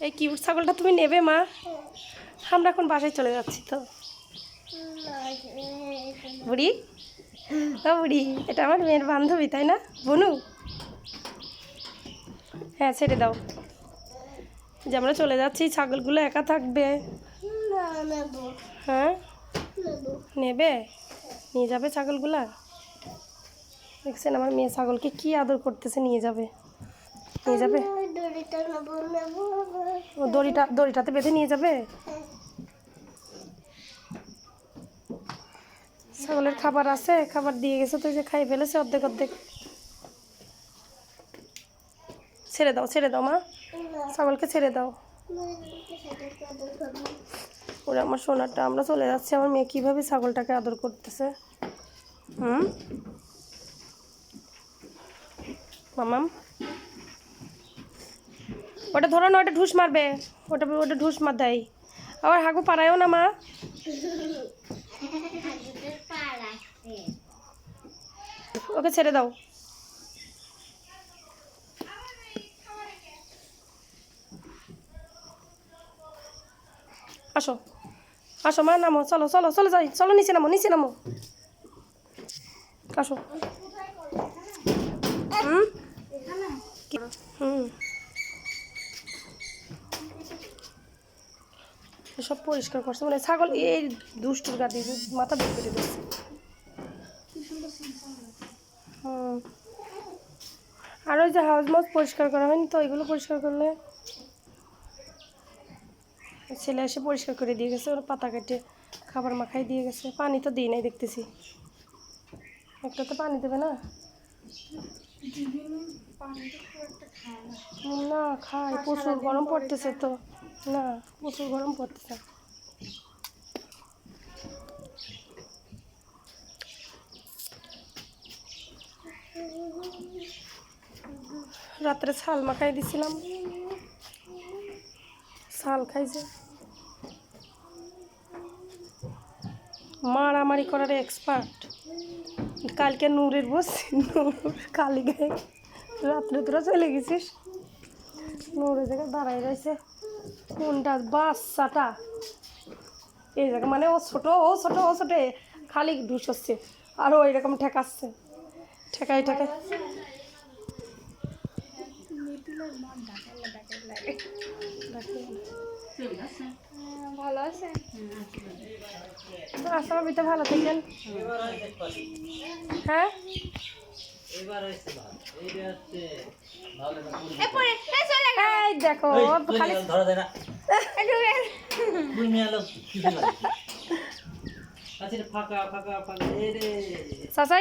এই কিউট ছাগলটা তুমি নেবে মা? আমরা এখন বাসায় চলে যাচ্ছি তো। বুড়ি, ও বুড়ি, এটা আমার মেয়ের বান্ধবী তাই না বনু? হ্যাঁ ছেড়ে দাও, যে আমরা চলে যাচ্ছি, ছাগলগুলো একা থাকবে। হ্যাঁ নেবে, নিয়ে যাবে ছাগলগুলা। দেখছেন আমার মেয়ে ছাগলকে কি আদর করতেছে, নিয়ে যাবে নিয়ে যাবে। ও দড়িটাতে বেঁধে নিয়ে যাবে। ছাগলের খাবার আছে, খাবার দিয়ে গেছে তো, যে খাই ফেলেছে অর্ধেক অর্ধেক। ছেড়ে দাও ছেড়ে দাও মা, ছাগলকে ছেড়ে দাও। ওরা আমার সোনারটা, আমরা চলে যাচ্ছি। আমার মেয়ে কীভাবে ছাগলটাকে আদর করতেছে। মামাম, ওটা ধরো না, ওটা ঢুস মারবে, ওটা ওটা ঢুস মার দেয়। আবার হাগু পাড়ায়ও না মা। ওকে ছেড়ে দাও। আসো আসো মা, নামো, চলো চলো চলো যাই, চলো নিচে নামো, নিচে নামো, আসো। সব পরিষ্কার করছে মানে ছাগল এই দুষ্টুর গা দিয়ে মাথা বের করে দিচ্ছে। আর ওই যে হাউস মাউস পরিষ্কার করা হয়নি তো, ওইগুলো পরিষ্কার করলে। ছেলে এসে পরিষ্কার করে দিয়ে গেছে, ওরা পাতা কেটে খাবার মাখাই দিয়ে গেছে। পানি তো দিই নাই দেখতেছি, একটা তো পানি দেবে না। না খাই, প্রচুর গরম পড়তেছে তো, না প্রচুর গরম পড়তেছে। রাত্রে ছাল মাখাই দিছিলাম, ছাল খাইছে। মারামারি করার এক্সপার্ট। কালকে নূরের বসছি, নূর কালি গায়ে রাত্রে তোরা চলে গেছিস, নূরের জায়গায় দাঁড়াই রয়েছে। কোনটা বাচ্চাটা এই জায়গা, মানে ও ছোট ও ছোট ও ছোট, খালি ঢুস হচ্ছে আর ও এরকম ঠেকাচ্ছে, ঠেকাই ঠেকাই। ভালো আছে, আসলে বিতে ভালো থাকেন। হ্যাঁ দেখো খালি চাচা